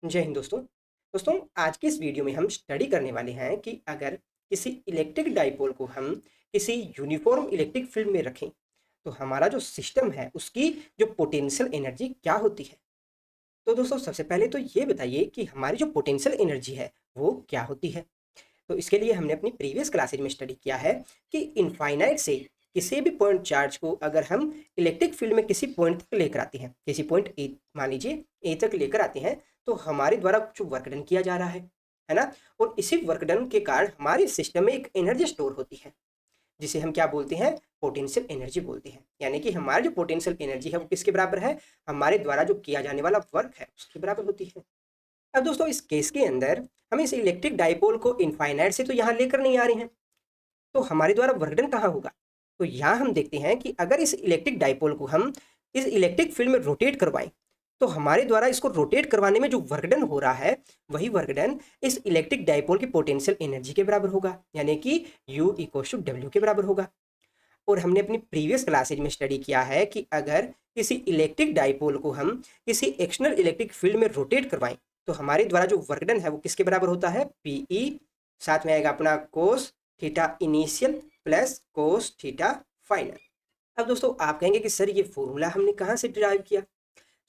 जय हिंद दोस्तों। दोस्तों, आज की इस वीडियो में हम स्टडी करने वाले हैं कि अगर किसी इलेक्ट्रिक डाइपोल को हम किसी यूनिफॉर्म इलेक्ट्रिक फील्ड में रखें तो हमारा जो सिस्टम है उसकी जो पोटेंशियल एनर्जी क्या होती है। तो दोस्तों, सबसे पहले तो ये बताइए कि हमारी जो पोटेंशियल एनर्जी है वो क्या होती है। तो इसके लिए हमने अपनी प्रीवियस क्लासेज में स्टडी किया है कि इनफाइनाइट से किसी भी पॉइंट चार्ज को अगर हम इलेक्ट्रिक फील्ड में किसी पॉइंट तक लेकर आते हैं, किसी पॉइंट ए मान लीजिए ए तक लेकर आते हैं, तो हमारे द्वारा जो वर्क डन किया जा रहा है ना। और इसी वर्क डन के कारण हमारे सिस्टम में एक एनर्जी स्टोर होती है जिसे हम क्या बोलते हैं, पोटेंशियल एनर्जी बोलते हैं। यानी कि हमारी जो पोटेंशियल एनर्जी है वो किसके बराबर है, हमारे द्वारा जो किया जाने वाला वर्क है उसके बराबर होती है। अब दोस्तों, इस केस के अंदर हम इस इलेक्ट्रिक डाइपोल को इनफाइनाइट से तो यहाँ लेकर नहीं आ रहे हैं, तो हमारे द्वारा वर्कडन कहाँ होगा। तो यहाँ हम देखते हैं कि अगर इस इलेक्ट्रिक डाइपोल को हम इस इलेक्ट्रिक फील्ड में रोटेट करवाएं तो हमारे द्वारा इसको रोटेट करवाने में जो वर्कडन हो रहा है वही वर्कडन इस इलेक्ट्रिक डाइपोल की पोटेंशियल एनर्जी के बराबर होगा, यानी कि U = W के बराबर होगा। और हमने अपनी प्रीवियस क्लासेज में स्टडी किया है कि अगर किसी इलेक्ट्रिक डाइपोल को हम किसी एक्सटर्नल इलेक्ट्रिक फील्ड में रोटेट करवाएं तो हमारे द्वारा जो वर्कडन है वो किसके बराबर होता है, PE, साथ में आएगा अपना cos theta initial plus cos theta final. अब दोस्तों, आप कहेंगे कि सर ये फॉर्मूला हमने कहाँ से डिराइव किया।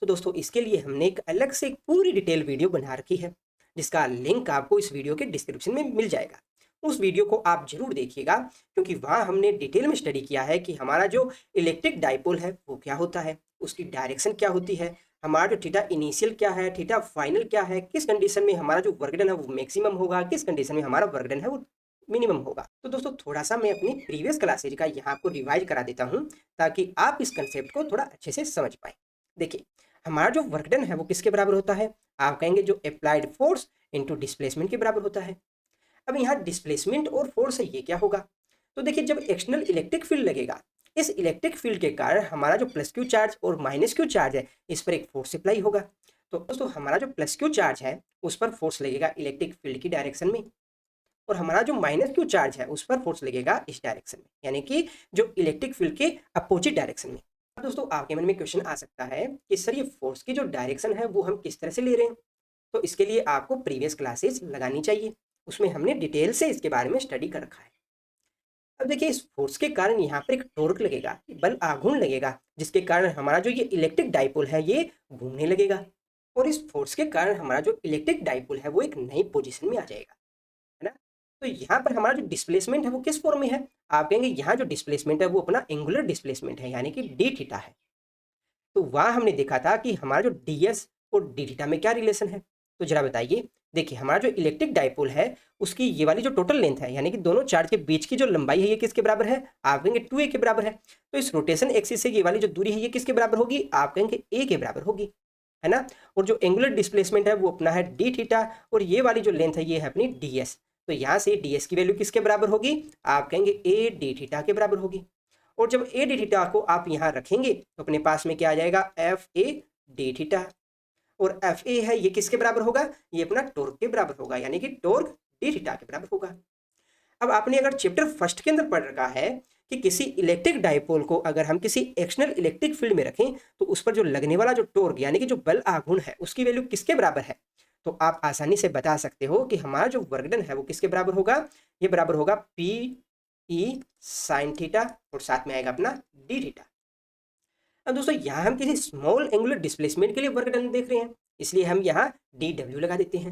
तो दोस्तों, इसके लिए हमने एक अलग से एक पूरी डिटेल वीडियो बना रखी है जिसका लिंक आपको इस वीडियो के डिस्क्रिप्शन में मिल जाएगा। उस वीडियो को आप जरूर देखिएगा क्योंकि वहाँ हमने डिटेल में स्टडी किया है कि हमारा जो इलेक्ट्रिक डाइपोल है वो क्या होता है, उसकी डायरेक्शन क्या होती है, हमारा जो थीटा इनिशियल क्या है, थीटा फाइनल क्या है, किस कंडीशन में हमारा जो वर्कडन है वो मैक्सिमम होगा, किस कंडीशन में हमारा वर्कडन है वो मिनिमम होगा। तो दोस्तों, थोड़ा सा मैं अपनी प्रीवियस क्लासेज का यहाँ आपको रिवाइज करा देता हूँ ताकि आप इस कंसेप्ट को थोड़ा अच्छे से समझ पाए। देखिए, हमारा जो वर्कडन है वो किसके बराबर होता है, आप कहेंगे जो अप्लाइड फोर्स इनटू डिस्प्लेसमेंट के बराबर होता है। अब यहाँ डिस्प्लेसमेंट और फोर्स है ये क्या होगा। तो देखिए, जब एक्सटर्नल इलेक्ट्रिक फील्ड लगेगा इस इलेक्ट्रिक फील्ड के कारण हमारा जो प्लस क्यू चार्ज और माइनस क्यू चार्ज है इस पर एक फोर्स अप्लाई होगा। तो दोस्तों, हमारा जो प्लस क्यू चार्ज है उस पर फोर्स लगेगा इलेक्ट्रिक फील्ड की डायरेक्शन में, और हमारा जो माइनस क्यू चार्ज है उस पर फोर्स लगेगा इस डायरेक्शन में, यानी कि जो इलेक्ट्रिक फील्ड के अपोजिट डायरेक्शन में। अब दोस्तों, आपके मन में क्वेश्चन आ सकता है कि सर ये फोर्स की जो डायरेक्शन है वो हम किस तरह से ले रहे हैं। तो इसके लिए आपको प्रीवियस क्लासेस लगानी चाहिए, उसमें हमने डिटेल से इसके बारे में स्टडी कर रखा है। अब देखिए, इस फोर्स के कारण यहाँ पर एक टॉर्क लगेगा, बल आघूर्ण लगेगा, जिसके कारण हमारा जो ये इलेक्ट्रिक डाइपोल है ये घूमने लगेगा, और इस फोर्स के कारण हमारा जो इलेक्ट्रिक डाइपोल है वो एक नई पोजीशन में आ जाएगा, है ना। तो यहाँ पर हमारा जो डिस्प्लेसमेंट है वो किस फॉर्म में है, आप कहेंगे यहाँ जो डिस्प्लेसमेंट है वो अपना एंगुलर डिस्प्लेसमेंट है, यानी कि डी थीटा है। तो वहाँ हमने देखा था कि हमारा जो ds और डी थीटा में क्या रिलेशन है। तो जरा बताइए, देखिए हमारा जो इलेक्ट्रिक डाइपोल है उसकी ये वाली जो टोटल लेंथ है, यानी कि दोनों चार्ज के बीच की जो लंबाई है ये किसके बराबर है, आप कहेंगे 2a के बराबर है। तो इस रोटेशन एक्सिस से ये वाली जो दूरी है ये किसके बराबर होगी, आप कहेंगे a के बराबर होगी, है ना। और जो एंगुलर डिस्प्लेसमेंट है वो अपना है डी थीटा, और ये वाली जो लेंथ है ये है अपनी ds। तो यहाँ से ds की वैल्यू किसके बराबर होगी, आप कहेंगे a डी थीटा के बराबर होगी। और जब ए डी थीटा को आप यहाँ रखेंगे तो अपने पास में क्या आ जाएगा, एफ ए डी थीटा। और एफ ए है ये किसके बराबर होगा, ये अपना टॉर्क के बराबर होगा, यानी कि टॉर्क डी थीटा के बराबर होगा। अब आपने अगर चैप्टर फर्स्ट के अंदर पढ़ रखा है कि किसी इलेक्ट्रिक डाइपोल को अगर हम किसी एक्सटर्नल इलेक्ट्रिक फील्ड में रखें तो उस पर जो लगने वाला जो टॉर्क यानी कि जो बल आघूर्ण है उसकी वैल्यू किसके बराबर है, तो आप आसानी से बता सकते हो कि हमारा जो वर्कडन है वो किसके बराबर होगा, ये बराबर होगा पी ई साइन थीटा, और साथ में आएगा अपना डी थीटा। अब दोस्तों, यहाँ हम किसी स्मॉल एंगुलर डिस्प्लेसमेंट के लिए वर्क डन देख रहे हैं, इसलिए हम यहाँ डी डब्ल्यू लगा देते हैं,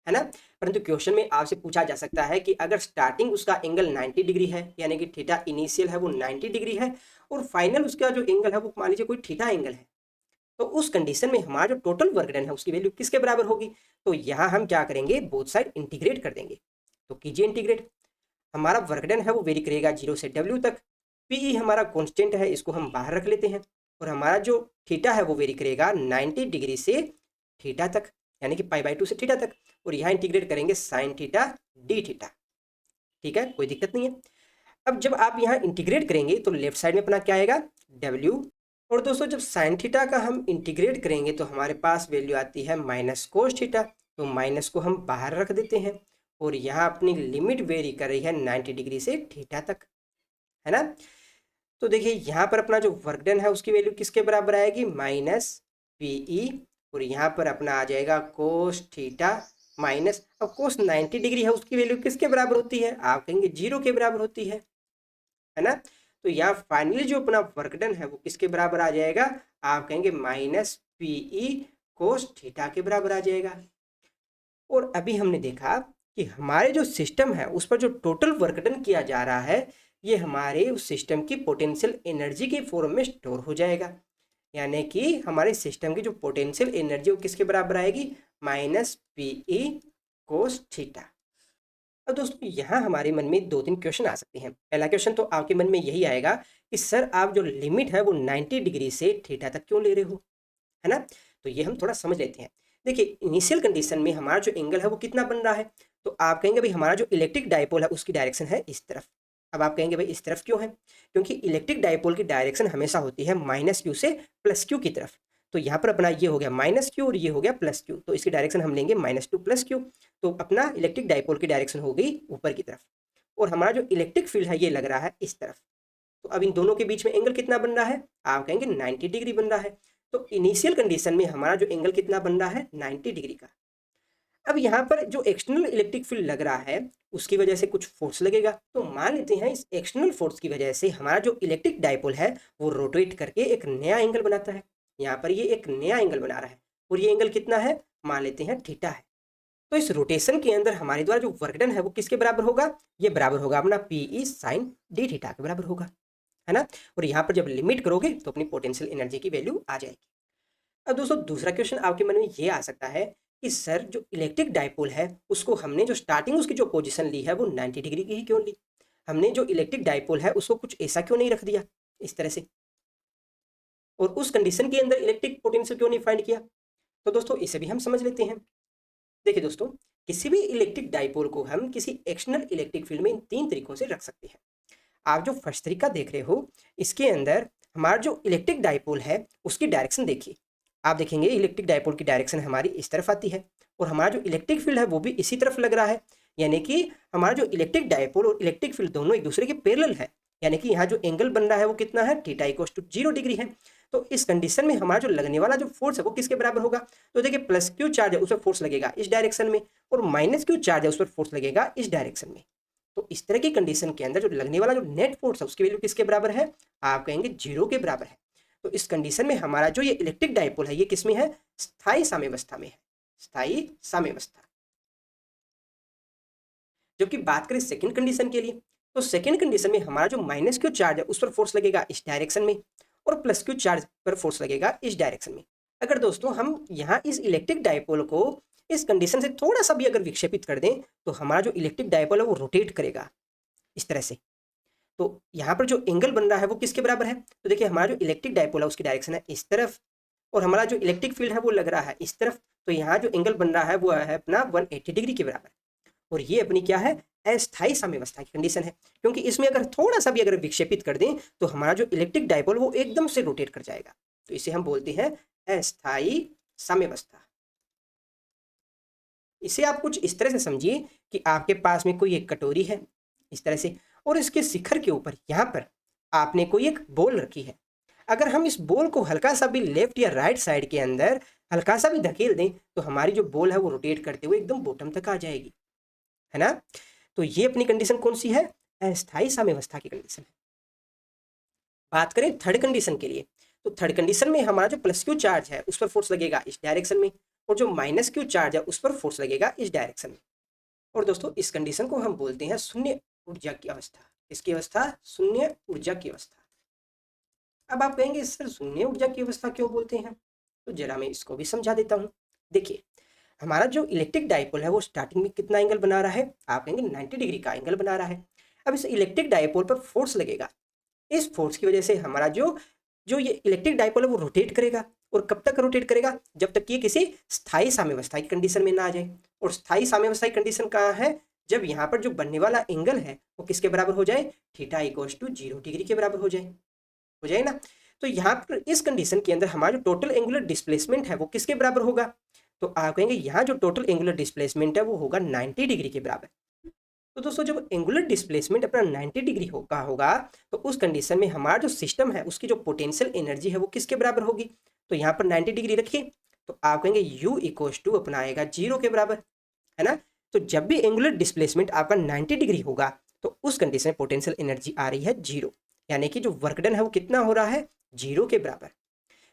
है ना। परंतु क्वेश्चन में आपसे पूछा जा सकता है कि अगर स्टार्टिंग उसका एंगल 90 डिग्री है, यानी कि थीटा इनिशियल है वो 90 डिग्री है, और फाइनल उसका जो एंगल है वो मान लीजिए कोई थीटा एंगल है, तो उस कंडीशन में हमारा जो टोटल वर्क डन है उसकी वैल्यू किसके बराबर होगी। तो यहाँ हम क्या करेंगे, बोथ साइड इंटीग्रेट कर देंगे। तो कीजिए इंटीग्रेट, हमारा वर्क डन है वो वेरी करेगा 0 से W तक, पीई हमारा कांस्टेंट है इसको हम बाहर रख लेते हैं, और हमारा जो थीटा है वो वेरी करेगा 90 डिग्री से थीटा तक, यानी कि पाई/2 से थीटा तक, और यहाँ इंटीग्रेट करेंगे साइन थीटा डी थीटा। ठीक है, कोई दिक्कत नहीं है। अब जब आप यहाँ इंटीग्रेट करेंगे तो लेफ्ट साइड में अपना क्या आएगा, W। और दोस्तों, जब साइन थीटा का हम इंटीग्रेट करेंगे तो हमारे पास वैल्यू आती है माइनस कोस थीटा, तो माइनस को हम बाहर रख देते हैं, और यहाँ अपनी लिमिट वेरी कर रही है 90 डिग्री से थीटा तक, है ना। तो देखिए यहाँ पर अपना जो वर्क डन है उसकी वैल्यू किसके बराबर आएगी, माइनस पीई और यहाँ पर अपना आ जाएगा कोस थीटा माइनस, अब कोस 90 डिग्री है उसकी वैल्यू किसके बराबर होती है, आप कहेंगे 0 के बराबर होती है ना। तो यहाँ फाइनली जो अपना वर्क डन है वो किसके बराबर आ जाएगा, आप कहेंगे माइनस पीई कोस थीटा के बराबर आ जाएगा। और अभी हमने देखा कि हमारे जो सिस्टम है उस पर जो टोटल वर्क डन किया जा रहा है ये हमारे उस सिस्टम की पोटेंशियल एनर्जी के फॉर्म में स्टोर हो जाएगा, यानी कि हमारे सिस्टम की जो पोटेंशियल एनर्जी वो किसके बराबर आएगी, माइनस पीई कोस थीटा। अब दोस्तों यहाँ हमारे मन में 2-3 क्वेश्चन आ सकते हैं। पहला क्वेश्चन तो आपके मन में यही आएगा कि सर आप जो लिमिट है वो 90 डिग्री से थीटा तक क्यों ले रहे हो, है ना। तो ये हम थोड़ा समझ लेते हैं। देखिए इनिशियल कंडीशन में हमारा जो एंगल है वो कितना बन रहा है, तो आप कहेंगे भाई हमारा जो इलेक्ट्रिक डायपोल है उसकी डायरेक्शन है इस तरफ। अब आप कहेंगे भाई इस तरफ क्यों है, क्योंकि इलेक्ट्रिक डायपोल की डायरेक्शन हमेशा होती है माइनस क्यू से प्लस क्यू की तरफ। तो यहाँ पर अपना ये हो गया माइनस क्यू और ये हो गया प्लस क्यू, तो इसकी डायरेक्शन हम लेंगे माइनस टू प्लस क्यू। तो अपना इलेक्ट्रिक डायपोल की डायरेक्शन हो गई ऊपर की तरफ, और हमारा जो इलेक्ट्रिक फील्ड है ये लग रहा है इस तरफ। तो अब इन दोनों के बीच में एंगल कितना बन रहा है, आप कहेंगे 90 डिग्री बन रहा है। तो इनिशियल कंडीशन में हमारा जो एंगल कितना बन रहा है, 90 डिग्री का। अब यहाँ पर जो एक्सटर्नल इलेक्ट्रिक फील्ड लग रहा है उसकी वजह से कुछ फोर्स लगेगा। तो मान लेते हैं इस एक्सटर्नल फोर्स की वजह से हमारा जो इलेक्ट्रिक डायपोल है वो रोटेट करके एक नया एंगल बनाता है। यहाँ पर ये एक नया एंगल बना रहा है, और ये एंगल कितना है, मान लेते हैं थीटा है। तो इस रोटेशन के अंदर हमारे द्वारा जो वर्क डन है वो किसके बराबर होगा, ये बराबर होगा अपना पीई साइन डी थीटा के बराबर होगा, है ना। और यहाँ पर जब लिमिट करोगे तो अपनी पोटेंशियल एनर्जी की वैल्यू आ जाएगी। अब दोस्तों दूसरा क्वेश्चन आपके मन में ये आ सकता है कि सर जो इलेक्ट्रिक डायपोल है उसको हमने जो स्टार्टिंग उसकी जो पोजीशन ली है वो 90 डिग्री की ही क्यों ली, हमने जो इलेक्ट्रिक डायपोल है उसको कुछ ऐसा क्यों नहीं रख दिया इस तरह से, और उस कंडीशन के अंदर इलेक्ट्रिक पोटेंशियल क्यों नहीं फाइंड किया। तो दोस्तों इसे भी हम समझ लेते हैं। देखिए दोस्तों किसी भी इलेक्ट्रिक डायपोल को हम किसी एक्सटर्नल इलेक्ट्रिक फील्ड में इन 3 तरीकों से रख सकते हैं। आप जो फर्स्ट तरीका देख रहे हो इसके अंदर हमारा जो इलेक्ट्रिक डायपोल है उसकी डायरेक्शन देखिए, आप देखेंगे इलेक्ट्रिक डायपोल की डायरेक्शन हमारी इस तरफ आती है, और हमारा जो इलेक्ट्रिक फील्ड है वो भी इसी तरफ लग रहा है, यानी कि हमारा जो इलेक्ट्रिक डायपोल और इलेक्ट्रिक फील्ड दोनों एक दूसरे के पैरेलल है, यानी कि यहाँ जो एंगल बन रहा है वो कितना है, थीटा इक्वल्स टू 0 डिग्री है। तो इस कंडीशन में हमारा जो लगने वाला जो फोर्स है वो किसके बराबर होगा, तो देखिए प्लस क्यू चार्ज है उस पर फोर्स लगेगा इस डायरेक्शन में, और माइनस क्यू चार्ज है उस पर फोर्स लगेगा इस डायरेक्शन में। तो इस तरह की कंडीशन के अंदर जो लगने वाला जो नेट फोर्स है उसकी वैल्यू किसके बराबर है, आप कहेंगे 0 के बराबर है। तो इस कंडीशन में हमारा जो ये इलेक्ट्रिक डायपोल है ये किसमें है, स्थायी साम्यावस्था में है, स्थायी साम्यावस्था। जबकि बात करें सेकंड कंडीशन के लिए, तो सेकंड कंडीशन में हमारा जो माइनस क्यू चार्ज है उस पर फोर्स लगेगा इस डायरेक्शन में, और प्लस क्यू चार्ज पर फोर्स लगेगा इस डायरेक्शन में। अगर दोस्तों हम यहाँ इस इलेक्ट्रिक डायपोल को इस कंडीशन से थोड़ा सा भी अगर विक्षेपित कर दें तो हमारा जो इलेक्ट्रिक डायपोल है वो रोटेट करेगा इस तरह से। तो यहाँ पर जो एंगल बन रहा है वो किसके बराबर है, तो देखिए हमारा जो इलेक्ट्रिक डायपोल है उसकी डायरेक्शन है इस तरफ, और हमारा जो इलेक्ट्रिक फील्ड है वो लग रहा है इस तरफ। तो यहाँ जो एंगल बन रहा है वो है अपना 180 डिग्री के बराबर, और ये अपनी क्या है, अस्थायी साम्यावस्था की कंडीशन है, क्योंकि इसमें अगर थोड़ा सा भी अगर विक्षेपित कर दें तो हमारा जो इलेक्ट्रिक डायपोल वो एकदम से रोटेट कर जाएगा। तो इसे हम बोलते हैं अस्थायी साम्यावस्था। इसे आप कुछ इस तरह से समझिए कि आपके पास में कोई एक कटोरी है इस तरह से, और इसके शिखर के ऊपर यहाँ पर आपने कोई एक बॉल रखी है। अगर हम इस बॉल को हल्का सा भी लेफ्ट या राइट साइड के अंदर हल्का सा भी धकेल दें तो हमारी जो बॉल है वो रोटेट करते हुए एकदम बॉटम तक आ जाएगी, है ना। तो ये अपनी कंडीशन कौन सी है, अस्थायी साम्यावस्था की कंडीशन है। बात करें थर्ड कंडीशन के लिए, तो थर्ड कंडीशन में हमारा जो प्लस क्यू चार्ज है उस पर फोर्स लगेगा इस डायरेक्शन में, और जो माइनस क्यू चार्ज है उस पर फोर्स लगेगा इस डायरेक्शन में। और दोस्तों इस कंडीशन को हम बोलते हैं शून्य ऊर्जा की अवस्था। इसकी अवस्था शून्य ऊर्जा की अवस्था। अब आप कहेंगे सर शून्य ऊर्जा की अवस्था क्यों बोलते हैं, तो जरा मैं इसको भी समझा देता हूँ। देखिए हमारा जो इलेक्ट्रिक डायपोल है वो स्टार्टिंग में कितना एंगल बना रहा है, आप कहेंगे 90 डिग्री का एंगल बना रहा है। अब इस इलेक्ट्रिक डायपोल पर फोर्स लगेगा, इस फोर्स की वजह से हमारा जो जो ये इलेक्ट्रिक डायपोल है वो रोटेट करेगा, और कब तक रोटेट करेगा, जब तक ये किसी स्थायी साम्यावस्था की कंडीशन में ना आ जाए। और स्थायी साम्यावस्था की कंडीशन कहाँ है, जब यहाँ पर जो बनने वाला एंगल है वो किसके बराबर हो जाए, थीटा इक्वल्स टू 0 डिग्री के बराबर हो जाए ना। तो यहाँ पर इस कंडीशन के अंदर हमारा जो टोटल एंगुलर डिस्प्लेसमेंट है वो किसके बराबर होगा, तो आप कहेंगे यहाँ जो टोटल एंगुलर डिस्प्लेसमेंट है वो होगा 90 डिग्री के बराबर। तो दोस्तों जब एंगुलर डिस्प्लेसमेंट अपना 90 डिग्री होगा तो उस कंडीशन में हमारा जो सिस्टम है उसकी जो पोटेंशियल एनर्जी है वो किसके बराबर होगी, तो यहाँ पर 90 डिग्री रखिए, तो आप कहेंगे u इक्वल्स टू अपना आएगा 0 के बराबर, है ना। तो जब भी एंगुलर डिस्प्लेसमेंट आपका 90 डिग्री होगा तो उस कंडीशन में पोटेंशियल एनर्जी आ रही है 0, यानी कि जो वर्क डन है वो कितना हो रहा है, 0 के बराबर।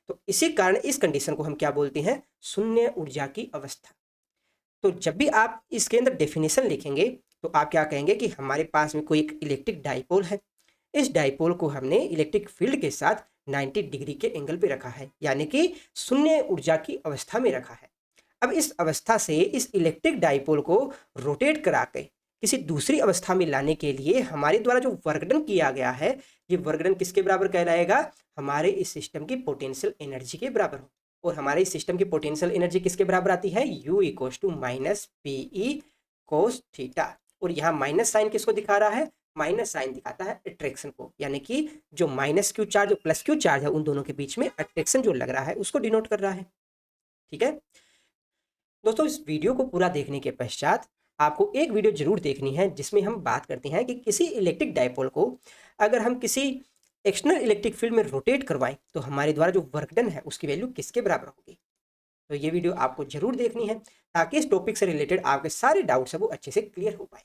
तो इसी कारण इस कंडीशन को हम क्या बोलते हैं, शून्य ऊर्जा की अवस्था। तो जब भी आप इसके अंदर डेफिनेशन लिखेंगे तो आप क्या कहेंगे कि हमारे पास में कोई एक इलेक्ट्रिक डाइपोल है, इस डाइपोल को हमने इलेक्ट्रिक फील्ड के साथ 90 डिग्री के एंगल पे रखा है, यानी कि शून्य ऊर्जा की अवस्था में रखा है। अब इस अवस्था से इस इलेक्ट्रिक डाइपोल को रोटेट करा के किसी दूसरी अवस्था में लाने के लिए हमारे द्वारा जो वर्कडन किया गया है, ये वर्कडन किसके बराबर कहलाएगा, हमारे इस सिस्टम की पोटेंशियल एनर्जी के बराबर हो। और हमारे इस सिस्टम की पोटेंशियल एनर्जी किसके बराबर आती है, u equals to minus P E cos theta. और यहाँ माइनस साइन किसको दिखा रहा है, माइनस साइन दिखाता है अट्रैक्शन को, यानी कि जो माइनस क्यू चार्ज और प्लस क्यू चार्ज है उन दोनों के बीच में अट्रैक्शन जो लग रहा है उसको डिनोट कर रहा है। ठीक है दोस्तों, इस वीडियो को पूरा देखने के पश्चात आपको एक वीडियो जरूर देखनी है जिसमें हम बात करते हैं कि किसी इलेक्ट्रिक डाइपोल को अगर हम किसी एक्सटर्नल इलेक्ट्रिक फील्ड में रोटेट करवाएं तो हमारे द्वारा जो वर्क डन है उसकी वैल्यू किसके बराबर होगी। तो ये वीडियो आपको जरूर देखनी है ताकि इस टॉपिक से रिलेटेड आपके सारे डाउट्स है वो अच्छे से क्लियर हो पाए।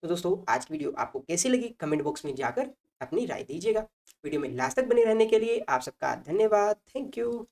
तो दोस्तों, आज की वीडियो आपको कैसी लगी कमेंट बॉक्स में जाकर अपनी राय दीजिएगा। वीडियो में लास्ट तक बने रहने के लिए आप सबका धन्यवाद। Thank you.